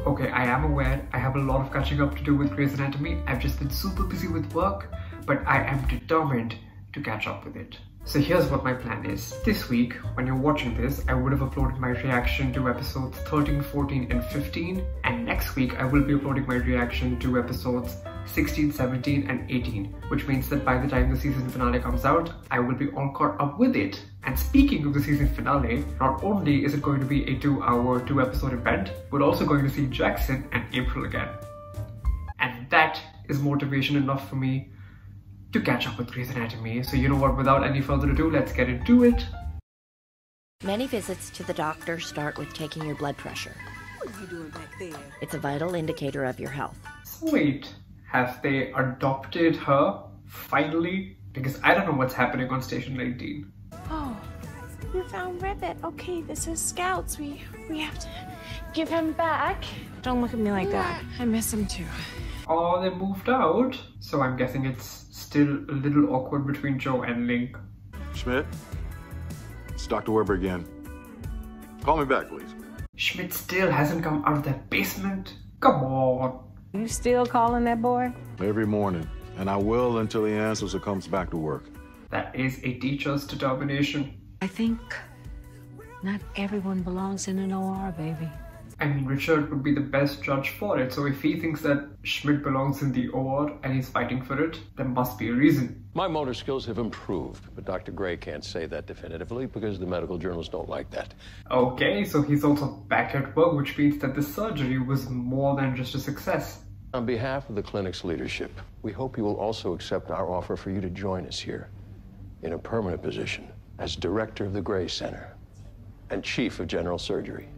Okay, I am aware I have a lot of catching up to do with Grey's Anatomy. I've just been super busy with work, but I am determined to catch up with it. So here's what my plan is. This week, when you're watching this, I would have uploaded my reaction to episodes 13, 14, and 15. And next week, I will be uploading my reaction to episodes 16, 17, and 18. Which means that by the time the season finale comes out, I will be all caught up with it. And speaking of the season finale, not only is it going to be a 2-hour, 2-episode event, we're also going to see Jackson and April again. And that is motivation enough for me to catch up with Grey's Anatomy. So you know what, without any further ado, let's get into it. Many visits to the doctor start with taking your blood pressure. What are you doing back there? It's a vital indicator of your health. So wait, have they adopted her? Finally? Because I don't know what's happening on Station 19. Oh, you found Ribbit. Okay, this is Scouts. We have to give him back. Don't look at me like that. I miss him too. Oh, they moved out? So I'm guessing it's still a little awkward between Joe and Link. Schmidt, it's Dr. Weber again. Call me back, please. Schmidt still hasn't come out of that basement? Come on. You still calling that boy? Every morning, and I will until he answers or comes back to work. That is a teacher's determination. I think not everyone belongs in an OR, baby. I mean, Richard would be the best judge for it, so if he thinks that Schmidt belongs in the OR and he's fighting for it, there must be a reason. My motor skills have improved, but Dr. Gray can't say that definitively because the medical journals don't like that. Okay, so he's also back at work, which means that the surgery was more than just a success. On behalf of the clinic's leadership, we hope you will also accept our offer for you to join us here in a permanent position as director of the Gray Center and chief of general surgery.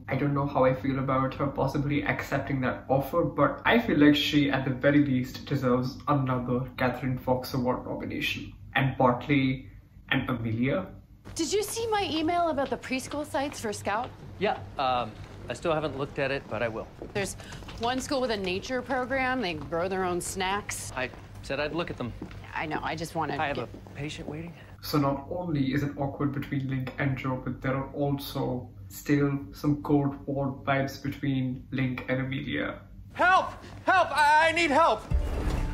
I don't know how I feel about her possibly accepting that offer, but I feel like she, at the very least, deserves another Catherine Fox Award nomination. And Bartley and Amelia. Did you see my email about the preschool sites for Scout? Yeah, I still haven't looked at it, but I will. There's one school with a nature program. They grow their own snacks. I said I'd look at them. I know, I just want to I have a patient waiting. So not only is it awkward between Link and Joe, but there are also still some Cold War vibes between Link and Amelia. Help! Help! I need help!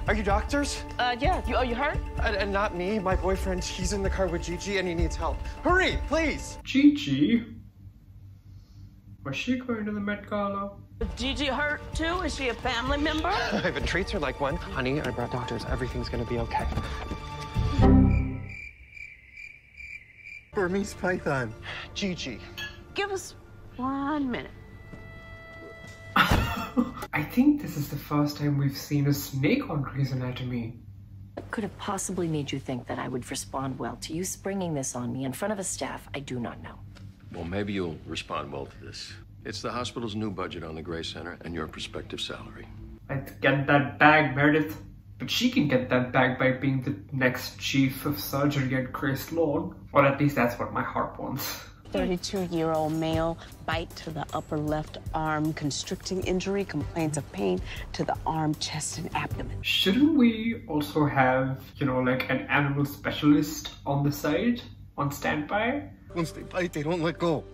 Are you doctors? Yeah. You hurt? And not me. My boyfriend, he's in the car with Gigi and he needs help. Hurry, please! Gigi? Was she going to the Met Gala? Gigi hurt too? Is she a family member? If it treats her like one. Honey, I brought doctors. Everything's gonna be okay. Burmese python. Gigi. Give us 1 minute. I think this is the first time we've seen a snake on Grey's Anatomy. What could have possibly made you think that I would respond well to you springing this on me in front of a staff I do not know? Well, maybe you'll respond well to this. It's the hospital's new budget on the Gray Center and your prospective salary. Let's get that bag, Meredith. But she can get that bag by being the next chief of surgery at Grace Lawn. Or at least that's what my heart wants. 32-year-old male, bite to the upper left arm, constricting injury, complains of pain to the arm, chest, and abdomen. Shouldn't we also have, you know, like an animal specialist on the side, on standby? Once they bite, they don't let go.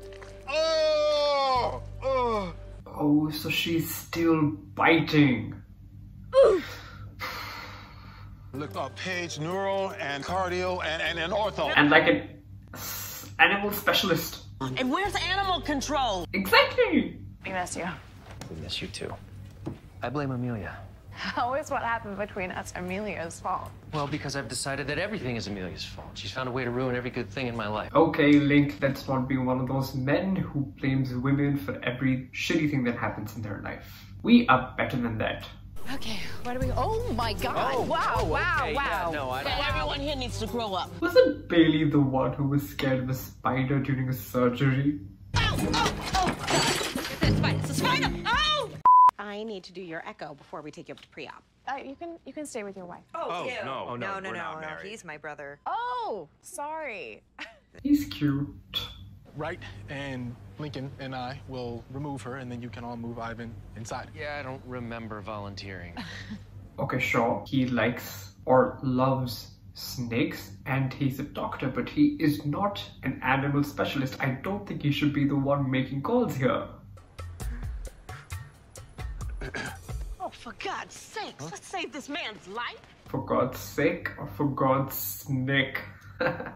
Oh, so she's still biting. Look up Page, neuro and cardio and ortho. And like an animal specialist. And where's animal control? Exactly. We miss you. We miss you too. I blame Amelia. How is what happened between us Amelia's fault? Well, because I've decided that everything is Amelia's fault. She's found a way to ruin every good thing in my life. Okay, Link, let's not be one of those men who blames women for every shitty thing that happens in their life. We are better than that. Okay, where do we... Oh my God. Oh, wow, oh, wow, okay, wow. Yeah, no, I don't... Everyone here needs to grow up. Wasn't Bailey the one who was scared of a spider during a surgery? It's a spider. It's a spider. Oh! I need to do your echo before we take you up to pre-op. You can stay with your wife. No. No. He's my brother. Oh, sorry. He's cute. Wright and Lincoln and I will remove her, and then you can all move Ivan inside. Yeah, I don't remember volunteering. Okay, sure. He likes or loves snakes and he's a doctor, but he is not an animal specialist. I don't think he should be the one making calls here. Oh, for God's sakes, let's save this man's life. For God's sake or for God's snake? Oh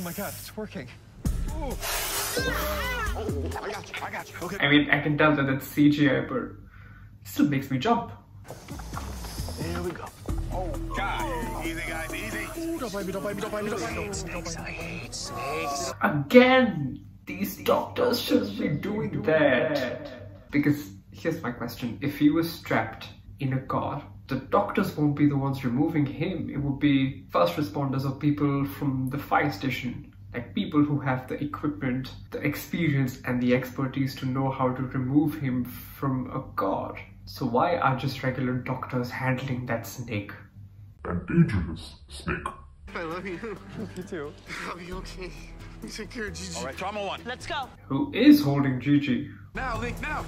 my God, it's working. Oh, I got you. Okay. I mean, I can tell that it's CGI, but it still makes me jump. Here we go. Oh, God. Easy, guys, easy. Ooh, don't bite me, don't bite me, don't bite me, don't bite me. Snakes, I hate snakes. Again, these doctors shouldn't be doing that. Because here's my question. If he was strapped in a car, the doctors won't be the ones removing him. It would be first responders or people from the fire station. Like people who have the equipment, the experience and the expertise to know how to remove him from a car. So why are just regular doctors handling that snake? A dangerous snake. I love you. You too. I'll be okay. You take care of Gigi. All right, trauma one. Let's go. Who is holding Gigi? Now, Link, now.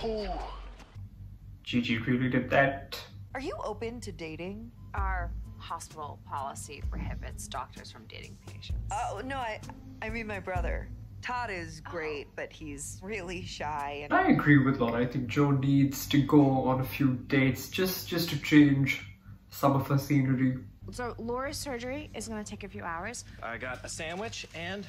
Oh. Gigi really did that. Are you open to dating? Our hospital policy prohibits doctors from dating patients. Oh, no, I mean my brother. Todd is great, but he's really shy. And I agree with Laura. I think Joe needs to go on a few dates just to change some of her scenery. So Laura's surgery is going to take a few hours. I got a sandwich and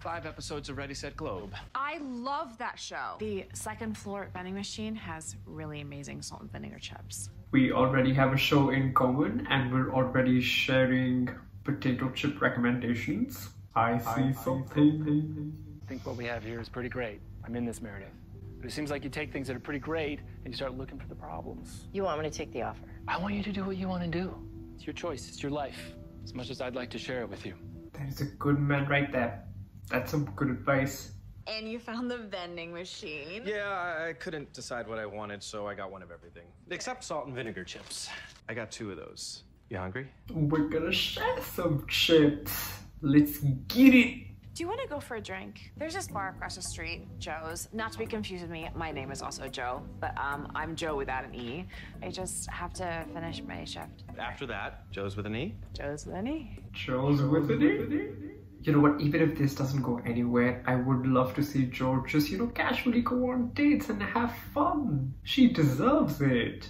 5 episodes of Ready, Set, Globe. I love that show. The second floor vending machine has really amazing salt and vinegar chips. We already have a show in common and we're already sharing potato chip recommendations. I see something. I think what we have here is pretty great. I'm in this, Meredith. But it seems like you take things that are pretty great and you start looking for the problems. You want me to take the offer? I want you to do what you want to do. It's your choice. It's your life. As much as I'd like to share it with you. That is a good man right there. That's some good advice. And you found the vending machine. Yeah, I couldn't decide what I wanted, so I got one of everything. Except salt and vinegar chips. I got 2 of those. You hungry? We're gonna share some chips. Let's get it. Do you want to go for a drink? There's this bar across the street, Joe's. Not to be confused with me, my name is also Joe, but I'm Joe without an E. I just have to finish my shift. After that, Joe's with an E? Joe's with an E. Joe's with an E? You know what, even if this doesn't go anywhere, I would love to see Joe just, casually go on dates and have fun. She deserves it.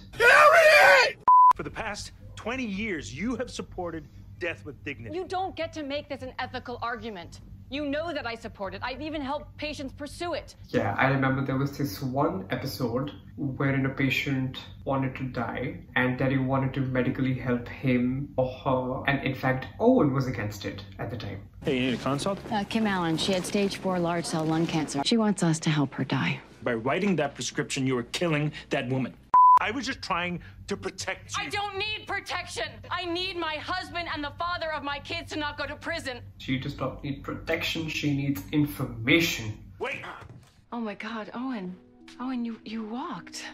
For the past 20 years, you have supported death with dignity. You don't get to make this an ethical argument. You know that I support it. I've even helped patients pursue it. Yeah, I remember there was this one episode wherein a patient wanted to die and Daddy wanted to medically help him or her. And in fact, Owen was against it at the time. Hey, you need a consult? Kim Allen, she had stage 4 large cell lung cancer. She wants us to help her die. By writing that prescription, you are killing that woman. I was just trying to protect you. I don't need protection. I need my husband and the father of my kids to not go to prison. She does not need protection, she needs information. Wait! Oh my God, Owen. Owen, you walked.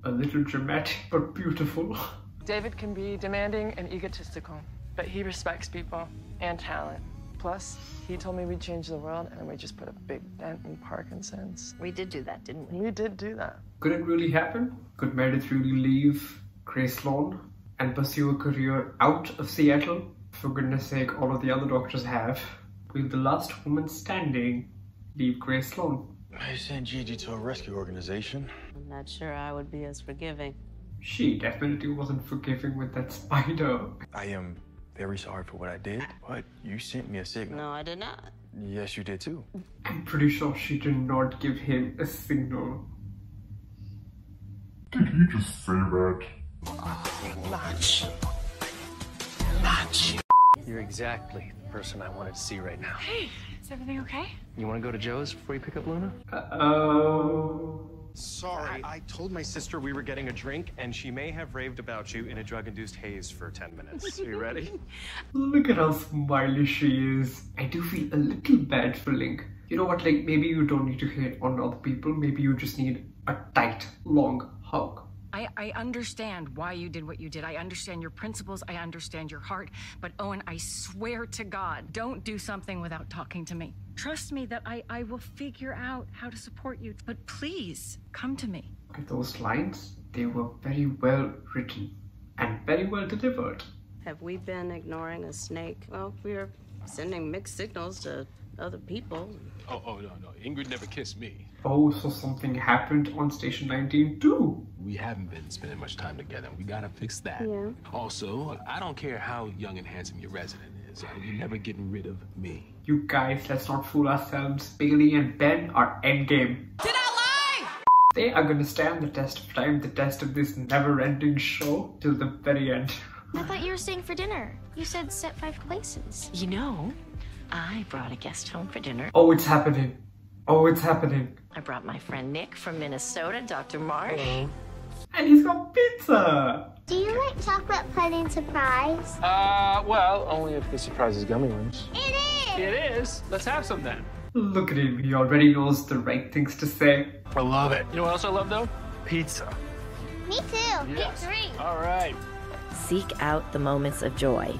A little dramatic, but beautiful. David can be demanding and egotistical, but he respects people and talent. Plus, he told me we'd change the world, and we just put a big dent in Parkinson's. We did do that, didn't we? We did do that. Could it really happen? Could Meredith really leave Graceland and pursue a career out of Seattle? For goodness sake, all of the other doctors have. Will the last woman standing leave Graceland? I sent Gigi to a rescue organization. I'm not sure I would be as forgiving. She definitely wasn't forgiving with that spider. I am very sorry for what I did, but you sent me a signal. No, I did not. Yes, you did too. I'm pretty sure she did not give him a signal. Did he just say that? You're exactly the person I wanted to see right now. Hey, is everything okay? You want to go to Joe's before you pick up Luna? Uh-oh. Sorry, I told my sister we were getting a drink, and she may have raved about you in a drug-induced haze for 10 minutes. Are you ready? Look at how smiley she is. I do feel a little bad for Link. You know what, like, maybe you don't need to hate on other people. Maybe you just need a tight, long hug. I understand why you did what you did. I understand your principles. I understand your heart. But Owen, I swear to God, don't do something without talking to me. Trust me that I will figure out how to support you. But please, come to me. Those lines, they were very well written and very well delivered. Have we been ignoring a snake? Well, we're sending mixed signals to other people. Oh, no. Ingrid never kissed me. Oh, so something happened on Station 19 too. We haven't been spending much time together. We gotta fix that. Yeah. Also, I don't care how young and handsome your resident is. You're never getting rid of me. You guys, let's not fool ourselves. Bailey and Ben are endgame. Did I lie? They are gonna stand the test of time, the test of this never-ending show till the very end. I thought you were staying for dinner. You said set 5 places. You know, I brought a guest home for dinner. Oh, it's happening. Oh, it's happening. I brought my friend Nick from Minnesota, Dr. Marsh. And he's got pizza. Do you like chocolate pudding surprise? Well, only if the surprise is gummy worms. It is! It is? Let's have some then. Look at him. He already knows the right things to say. I love it. You know what else I love, though? Pizza. Me too. Yes. Me 3. All right. Seek out the moments of joy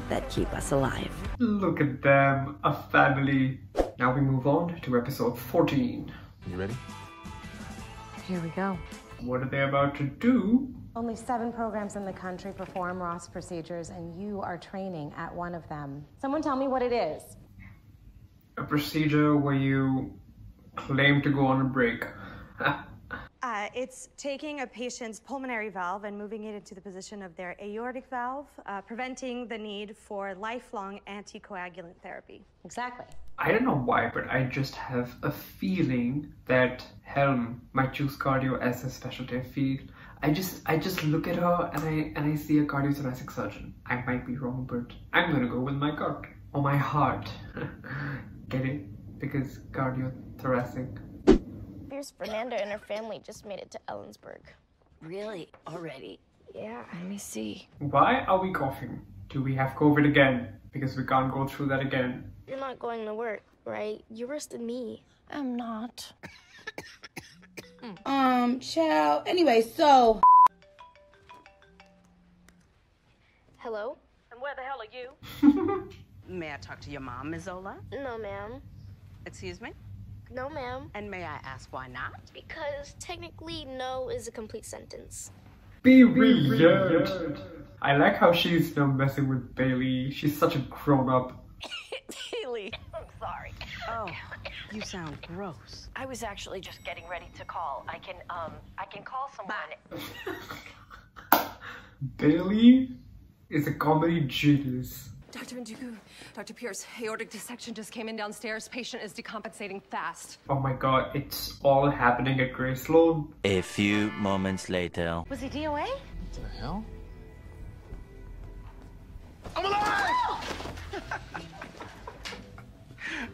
that keep us alive. Look at them, a family. Now we move on to episode 14. You ready? Here we go. What are they about to do? Only 7 programs in the country perform Ross procedures, and you are training at one of them. Someone tell me what it is. A procedure where you claim to go on a break. It's taking a patient's pulmonary valve and moving it into the position of their aortic valve, preventing the need for lifelong anticoagulant therapy. Exactly. I don't know why, but I just have a feeling that Helm might choose cardio as a specialty. I just look at her and I see a cardiothoracic surgeon. I might be wrong, but I'm gonna go with my gut or my heart. Get it? Because cardiothoracic. Here's Fernanda and her family just made it to Ellensburg. Really? Already? Yeah. Let me see. Why are we coughing? Do we have COVID again? Because we can't go through that again. You're not going to work, right? You arrested me. I'm not. Child. Anyway, so. Hello? And where the hell are you? May I talk to your mom, Ms. Zola? No, ma'am. Excuse me? No, ma'am. And may I ask why not? Because technically, no is a complete sentence. Be weird. I like how she's now messing with Bailey. She's such a grown-up. Bailey. I'm sorry. Oh, you sound gross. I was actually just getting ready to call. I can call someone. Bailey is a comedy genius. Dr. Njuku, Dr. Pierce, aortic dissection just came in downstairs. Patient is decompensating fast. Oh my god, it's all happening at Grey Sloan. A few moments later. Was he DOA? What the hell? I'm alive!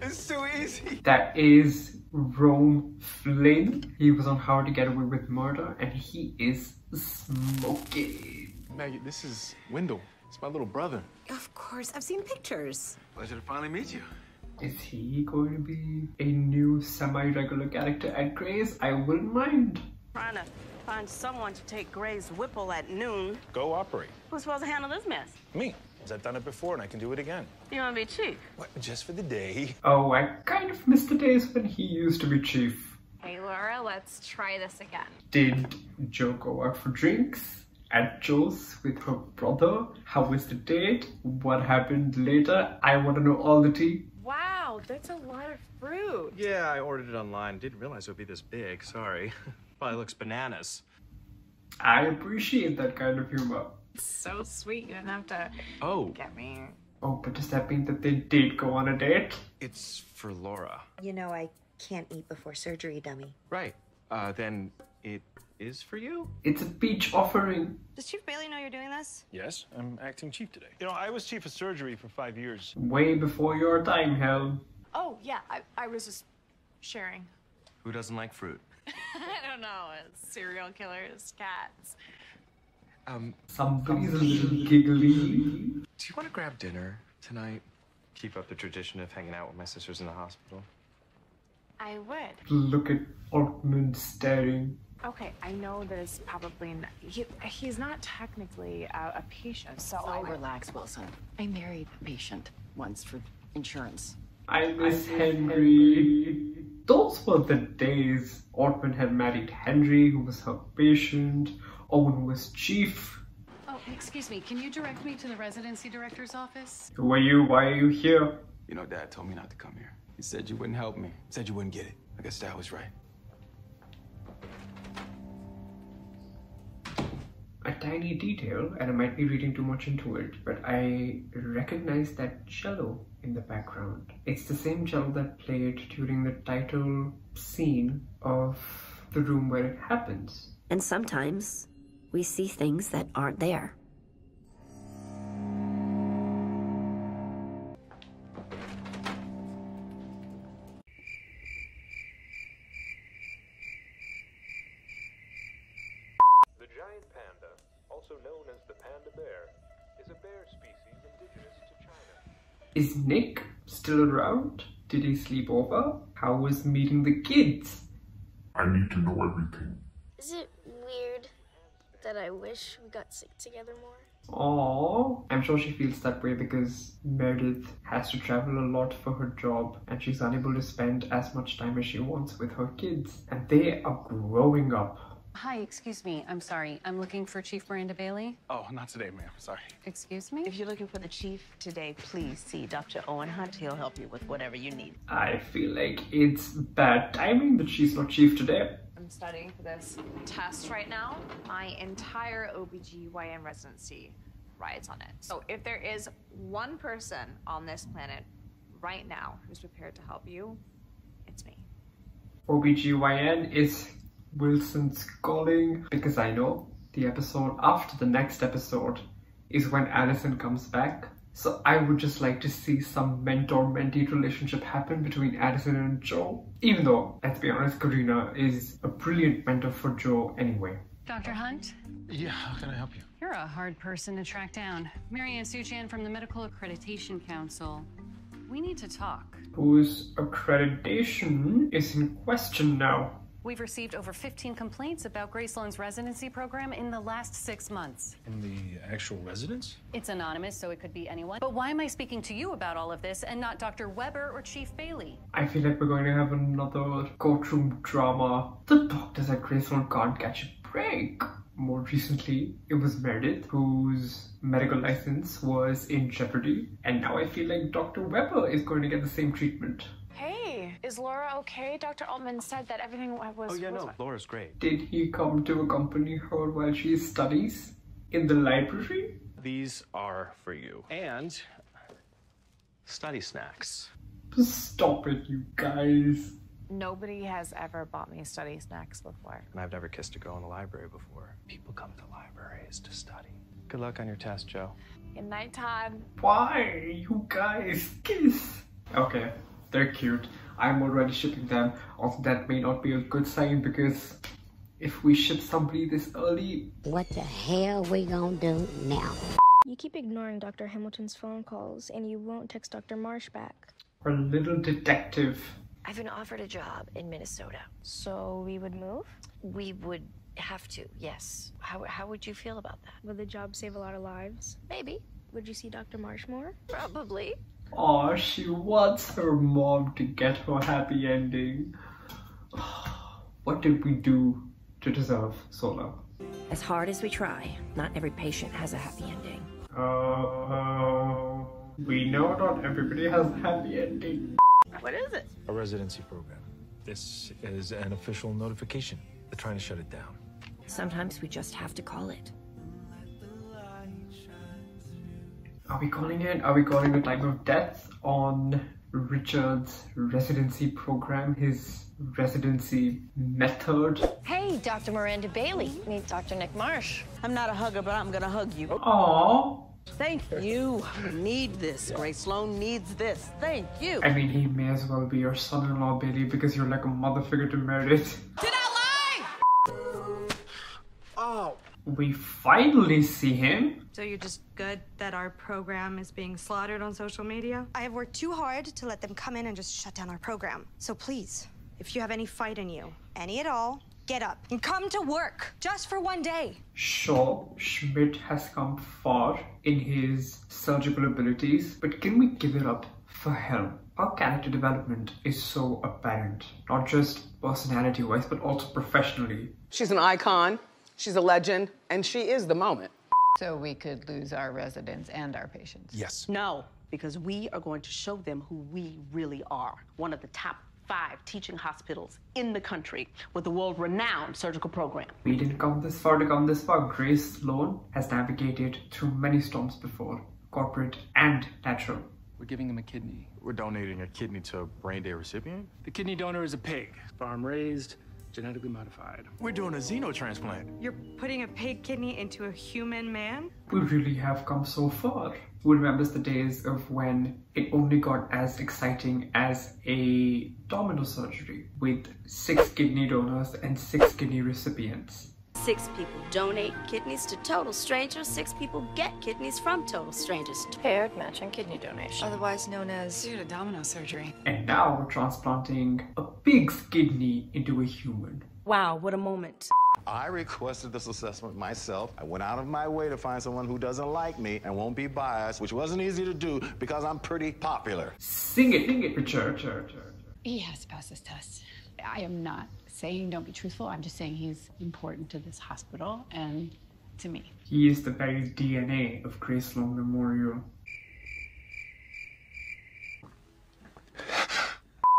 It's too easy. That is Rome Flynn. He was on How to Get Away with Murder, and he is smoking. Maggie, this is Wendell. It's my little brother. Of course, I've seen pictures. Pleasure to finally meet you. Is he going to be a new semi-regular character at Grey's? I wouldn't mind. Trying to find someone to take Gray's Whipple at noon. Go operate. Who's supposed to handle this mess? Me. Because I've done it before and I can do it again. You want to be chief? What, just for the day? Oh, I kind of miss the days when he used to be chief. Hey, Laura, let's try this again. Did Joe go out for drinks at Joe's with her brother? How was the date? What happened later? I want to know all the tea. Wow, that's a lot of fruit. Yeah, I ordered it online. Didn't realize it would be this big. Sorry. Probably looks bananas. I appreciate that kind of humor. So sweet. You didn't have to get me. Oh, but does that mean that they did go on a date? It's for Laura. You know, I can't eat before surgery, dummy. Right. Then it is for you? It's a peach offering. Does Chief Bailey know you're doing this? Yes, I'm acting chief today. You know, I was chief of surgery for 5 years. Way before your time, Helen. Oh, yeah, I was just sharing. Who doesn't like fruit? I don't know. Serial killers, cats. Somebody's a little giggly. Do you want to grab dinner tonight? Keep up the tradition of hanging out with my sisters in the hospital. I would. Look at Altman staring. Okay, I know that it's probably he's not technically a patient, so Oh, relax, Wilson. I married a patient once for insurance. I miss Henry. Those were the days. Ortman had married Henry, who was her patient. Owen was chief. Oh, excuse me. Can you direct me to the residency director's office? Who are you? Why are you here? You know, Dad told me not to come here. He said you wouldn't help me. Said you wouldn't get it. I guess Dad was right. A tiny detail, and I might be reading too much into it, but I recognize that cello in the background. It's the same cello that played during the title scene of the room where it happens. And sometimes we see things that aren't there. The giant panda, also known as the panda bear, is a bear species indigenous to China. Is Nick still around? Did he sleep over? How was meeting the kids? I need to know everything. Is it weird that I wish we got sick together more? Aww, I'm sure she feels that way because Meredith has to travel a lot for her job and she's unable to spend as much time as she wants with her kids. And they are growing up. Hi, excuse me. I'm sorry. I'm looking for Chief Miranda Bailey. Oh, not today, ma'am. Sorry. Excuse me? If you're looking for the chief today, please see Dr. Owen Hunt. He'll help you with whatever you need. I feel like it's bad timing that she's not chief today. I'm studying for this test right now. My entire OBGYN residency rides on it. So if there is one person on this planet right now who's prepared to help you, it's me. OBGYN is Wilson's calling, because I know the episode after the next episode is when Allison comes back. So I would just like to see some mentor-mentee relationship happen between Addison and Joe. Even though, let's be honest, Karina is a brilliant mentor for Joe anyway. Dr. Hunt? Yeah, how can I help you? You're a hard person to track down. Marianne Suchan from the Medical Accreditation Council. We need to talk. Whose accreditation is in question now. We've received over 15 complaints about Graceland's residency program in the last 6 months. In the actual residence? It's anonymous, so it could be anyone. But why am I speaking to you about all of this and not Dr. Weber or Chief Bailey? I feel like we're going to have another courtroom drama. The doctors at Graceland can't catch a break. More recently, it was Meredith, whose medical license was in jeopardy. And now I feel like Dr. Weber is going to get the same treatment. Hey, is Laura okay? Dr. Altman said that everything was... Oh, yeah, no, Laura's great. Did he come to accompany her while she studies in the library? These are for you. And study snacks. Stop it, you guys. Nobody has ever bought me study snacks before. And I've never kissed a girl in the library before. People come to libraries to study. Good luck on your test, Joe. Good night, Todd. Why? You guys kiss. Okay, they're cute. I'm already shipping them. Also, that may not be a good sign because if we ship somebody this early... What the hell we gonna do now? You keep ignoring Dr. Hamilton's phone calls and you won't text Dr. Marsh back. Our little detective. I've been offered a job in Minnesota. So we would move? We would have to, yes. How would you feel about that? Would the job save a lot of lives? Maybe. Would you see Dr. Marsh more? Probably. Aw, she wants her mom to get her happy ending. What did we do to deserve Sola? As hard as we try, not every patient has a happy ending. We know not everybody has a happy ending. What is it? A residency program. This is an official notification. They're trying to shut it down. Sometimes we just have to call it. Are we calling it? Are we calling the time of death on Richard's residency program, his residency method? Hey, Dr. Miranda Bailey. Meet Dr. Nick Marsh. I'm not a hugger, but I'm gonna hug you. Aww. Thank you. We need this. Grace Sloan needs this. Thank you. I mean, he may as well be your son-in-law, Bailey, because you're like a mother figure to Meredith. Did I lie? Oh. We finally see him. So you're just good that our program is being slaughtered on social media? I have worked too hard to let them come in and just shut down our program. So please, if you have any fight in you, any at all, get up and come to work just for one day. Sure, Schmidt has come far in his surgical abilities, but can we give it up for Hell? Our character development is so apparent, not just personality-wise, but also professionally. She's an icon, she's a legend, and she is the moment. So we could lose our residents and our patients? Yes. No, because we are going to show them who we really are. One of the top 5 teaching hospitals in the country with a world-renowned surgical program. We didn't come this far to come this far. Grace Sloan has navigated through many storms before, corporate and natural. We're giving them a kidney. We're donating a kidney to a brain dead recipient? The kidney donor is a pig, farm-raised, genetically modified. We're doing a xenotransplant. You're putting a pig kidney into a human man? We really have come so far. Who remembers the days of when it only got as exciting as a domino surgery with 6 kidney donors and 6 kidney recipients? 6 people donate kidneys to total strangers. 6 people get kidneys from total strangers. Paired matching kidney donation, otherwise known as pseudodomino surgery. And now we're transplanting a pig's kidney into a human. Wow, what a moment. I requested this assessment myself. I went out of my way to find someone who doesn't like me and won't be biased, which wasn't easy to do because I'm pretty popular. Sing it, Richard. He has to pass this test. I am not saying don't be truthful. I'm just saying he's important to this hospital and to me. He is the very DNA of Grace Sloan Memorial.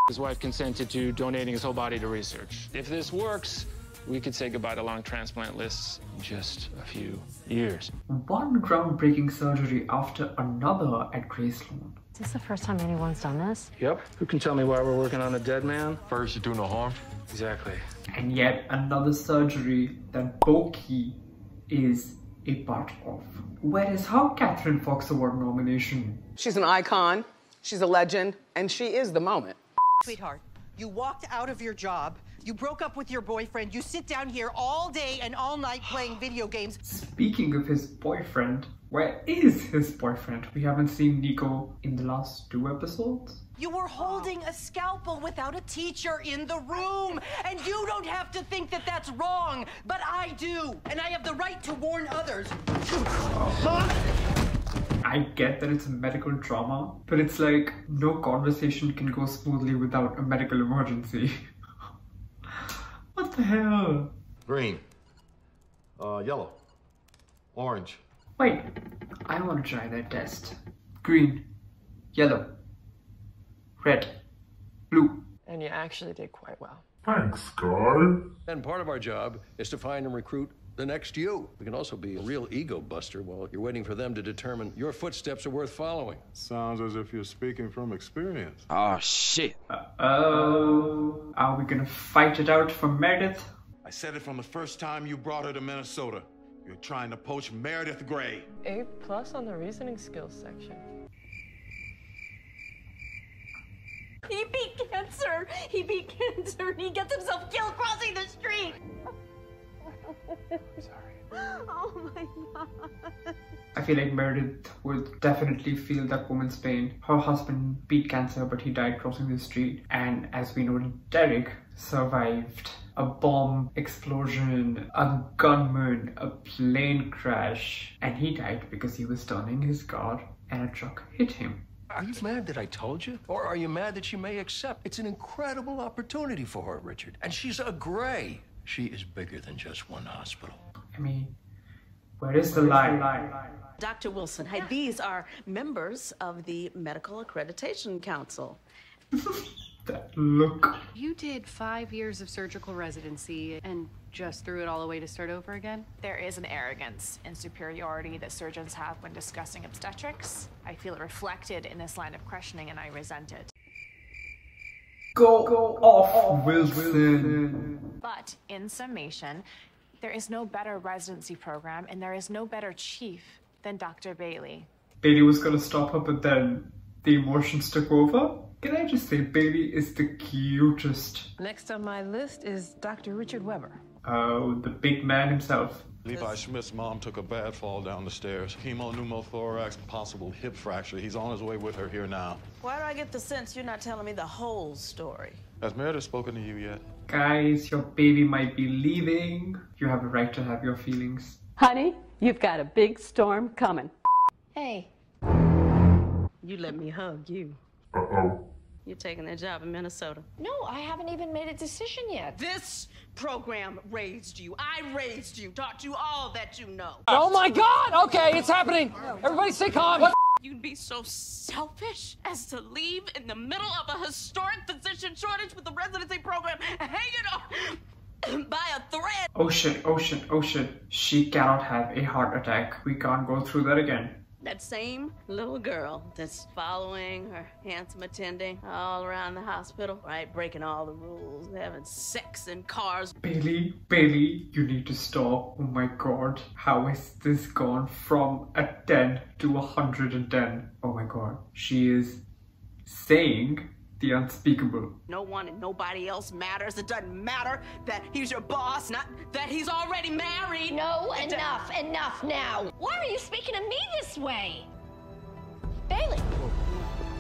His wife consented to donating his whole body to research. If this works, we could say goodbye to long transplant lists in just a few years. One groundbreaking surgery after another at Grace Sloan. Is this the first time anyone's done this? Yep. Who can tell me why we're working on a dead man? First, you do no harm. Exactly. And yet another surgery that Boki is a part of. Where is her Catherine Fox Award nomination? She's an icon, she's a legend, and she is the moment. Sweetheart, you walked out of your job, you broke up with your boyfriend, you sit down here all day and all night playing video games. Speaking of his boyfriend, where is his boyfriend? We haven't seen Nico in the last 2 episodes. You were holding a scalpel without a teacher in the room, and you don't have to think that that's wrong, but I do, and I have the right to warn others. I get that it's a medical trauma, but it's like no conversation can go smoothly without a medical emergency. What the hell? Green. Yellow. Orange. Wait, I want to try that test. Green. Yellow. Red. Blue. And you actually did quite well. Thanks, guy. And part of our job is to find and recruit the next you. We can also be a real ego buster while you're waiting for them to determine your footsteps are worth following. Sounds as if you're speaking from experience. Oh, shit. Uh-oh. Are we gonna fight it out for Meredith? I said it from the first time you brought her to Minnesota. You're trying to poach Meredith Grey. A+ on the reasoning skills section. He beat cancer. He beat cancer, and he gets himself killed crossing the street. Sorry. Oh my God. I feel like Meredith would definitely feel that woman's pain. Her husband beat cancer, but he died crossing the street. And as we know, Derek survived a bomb explosion, a gunman, a plane crash, and he died because he was turning his car and a truck hit him. Are you mad that I told you? Or are you mad that she may accept? It's an incredible opportunity for her, Richard. And she's a Grey. She is bigger than just one hospital. I mean, where is the line? Dr. Wilson, hi, these are members of the Medical Accreditation Council. That look. You did 5 years of surgical residency and just threw it all away to start over again? There is an arrogance and superiority that surgeons have when discussing obstetrics. I feel it reflected in this line of questioning, and I resent it. Go off, Wilson. But in summation, there is no better residency program and there is no better chief than Dr. Bailey. Bailey was gonna stop her, but then the emotions took over. Can I just say Bailey is the cutest? Next on my list is Dr. Richard Weber. Oh, the big man himself. Levi Schmidt's mom took a bad fall down the stairs. Chemo-pneumothorax, possible hip fracture. He's on his way with her here now. Why do I get the sense you're not telling me the whole story? Has Meredith spoken to you yet? Guys, your baby might be leaving. You have a right to have your feelings. Honey, you've got a big storm coming. Hey. You let me hug you. Uh-oh. You're taking that job in Minnesota. No, I haven't even made a decision yet. This program raised you. I raised you, taught you all that you know. Oh my God! Okay, it's happening. Everybody stay calm. What? You'd be so selfish as to leave in the middle of a historic physician shortage with the residency program hanging on by a thread. Oh shit, oh shit, oh shit. She cannot have a heart attack. We can't go through that again. That same little girl that's following her handsome attending all around the hospital, right? Breaking all the rules, having sex in cars. Bailey, you need to stop. Oh my god. How is this gone from a 10 to 110? Oh my god. She is saying the unspeakable. No one and nobody else matters. It doesn't matter that he's your boss, not that he's already married. No, enough now. Why are you speaking to me this way? Bailey.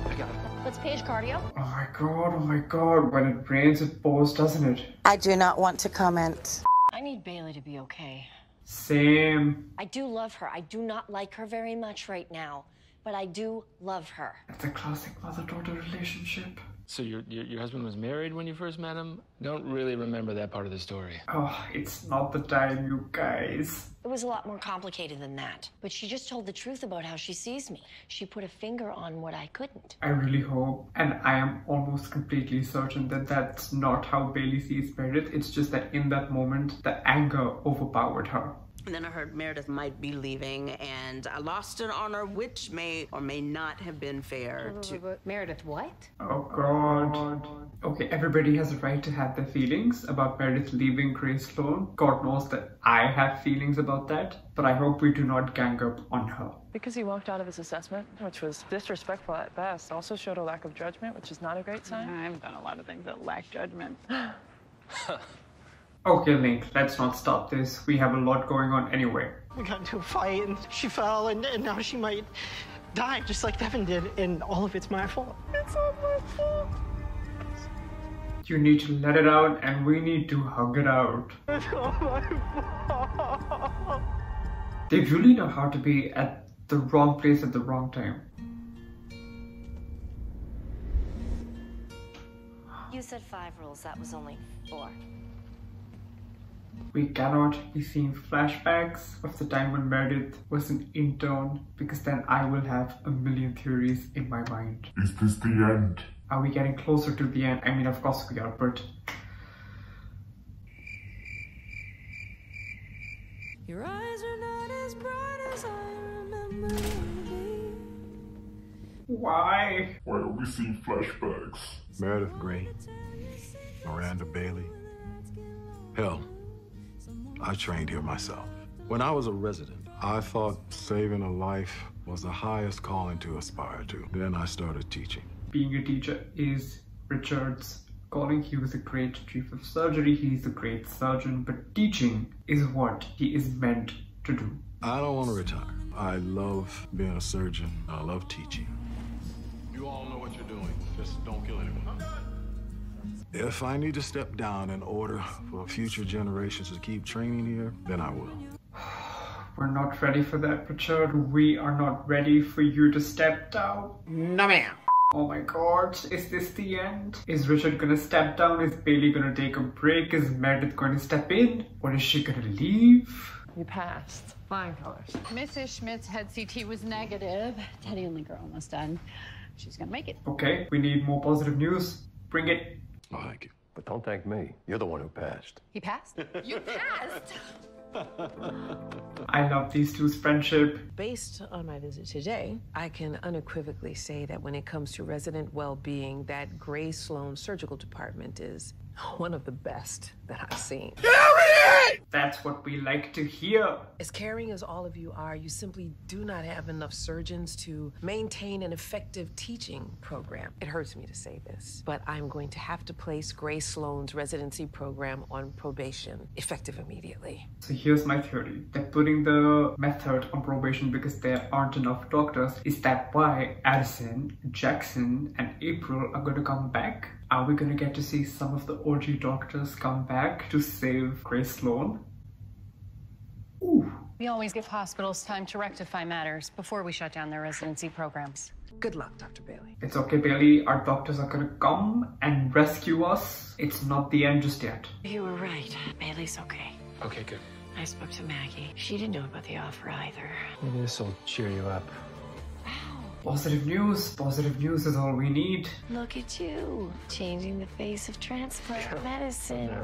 I got it. Let's page cardio. Oh my god. When it rains, it pours, doesn't it? I do not want to comment. I need Bailey to be okay. Same. I do love her. I do not like her very much right now, but I do love her. It's a classic mother-daughter relationship. So your husband was married when you first met him? Don't really remember that part of the story. Oh, it's not the time, you guys. It was a lot more complicated than that. But she just told the truth about how she sees me. She put a finger on what I couldn't. I really hope, and I am almost completely certain that that's not how Bailey sees Meredith. It's just that in that moment, the anger overpowered her. And then I heard Meredith might be leaving, and I lost an honor, which may or may not have been fair to... Meredith what? Oh god. Okay, everybody has a right to have their feelings about Meredith leaving Grace Sloan. God knows that I have feelings about that, but I hope we do not gang up on her. Because he walked out of his assessment, which was disrespectful at best, also showed a lack of judgment, which is not a great sign. I've done a lot of things that lack judgment. Okay, Link, let's not stop this. We have a lot going on anyway. We got into a fight and she fell and now she might die just like Devin did, and all of it's my fault. It's all my fault. You need to let it out and we need to hug it out. It's all my fault. They really know how to be at the wrong place at the wrong time. You said 5 rules, that was only 4. We cannot be seeing flashbacks of the time when Meredith was an intern, because then I will have a million theories in my mind. Is this the end? Are we getting closer to the end? I mean, of course we are, but... Your eyes are not as bright as I remember them to be. Why? Why are we seeing flashbacks? Meredith Grey, Miranda Bailey. Hell, I trained here myself. When I was a resident, I thought saving a life was the highest calling to aspire to. Then I started teaching. Being a teacher is Richard's calling. He was a great chief of surgery, he's a great surgeon, but teaching is what he is meant to do. I don't want to retire. I love being a surgeon. I love teaching. You all know what you're doing. Just don't kill anyone. If I need to step down in order for future generations to keep training here, then I will. We're not ready for that, Richard. We are not ready for you to step down. No, ma'am. Oh my god, is this the end? Is Richard gonna step down? Is Bailey gonna take a break? Is Meredith going to step in? Or is she gonna leave? You passed. Flying colors. Mrs. Schmidt's head CT was negative. Teddy and Link are almost done. She's gonna make it. Okay, we need more positive news. Bring it. Oh, thank you. But don't thank me. You're the one who passed. He passed? You passed? I love these two's friendship. Based on my visit today, I can unequivocally say that when it comes to resident well-being, that Gray Sloan Surgical Department is one of the best that I've seen. That's what we like to hear. As caring as all of you are, you simply do not have enough surgeons to maintain an effective teaching program. It hurts me to say this, but I'm going to have to place Grace Sloan's residency program on probation, effective immediately. So here's my theory. They're putting the method on probation because there aren't enough doctors. Is that why Addison, Jackson, and April are going to come back? Are we going to get to see some of the OG doctors come back to save Grace Sloan? Ooh. We always give hospitals time to rectify matters before we shut down their residency programs. Good luck, Dr. Bailey. It's okay, Bailey. Our doctors are going to come and rescue us. It's not the end just yet. You were right. Bailey's okay. Okay, good. I spoke to Maggie. She didn't know about the offer either. Maybe this will cheer you up. Positive news. Positive news is all we need. Look at you, changing the face of transplant medicine. No.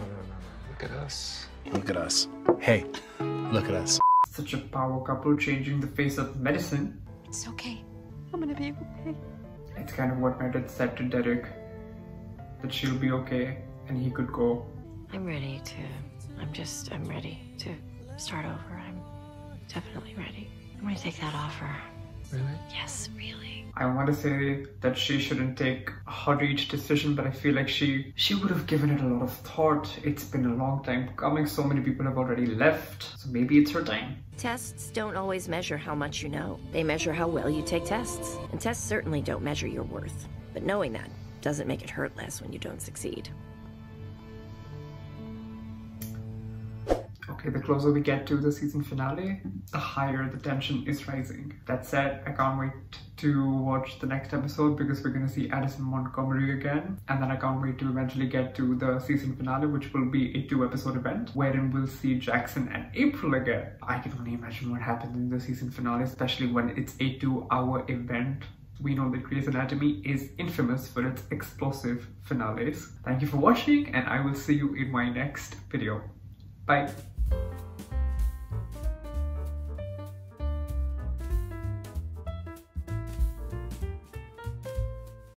Look at us. Look at us. Hey, look at us. Such a power couple changing the face of medicine. It's okay. I'm gonna be okay. It's kind of what my dad said to Derek. That she'll be okay and he could go. I'm ready to start over. I'm definitely ready. I'm gonna take that offer. Really? Yes, really. I want to say that she shouldn't take a hurried decision, but I feel like she would have given it a lot of thought. It's been a long time coming. So many people have already left. So maybe it's her time. Tests don't always measure how much you know. They measure how well you take tests. And tests certainly don't measure your worth. But knowing that doesn't make it hurt less when you don't succeed. Okay, the closer we get to the season finale, the higher the tension is rising. That said, I can't wait to watch the next episode because we're gonna see Addison Montgomery again. And then I can't wait to eventually get to the season finale, which will be a 2-episode event, wherein we'll see Jackson and April again. I can only imagine what happens in the season finale, especially when it's a 2-hour event. We know that Grey's Anatomy is infamous for its explosive finales. Thank you for watching, and I will see you in my next video. Bye.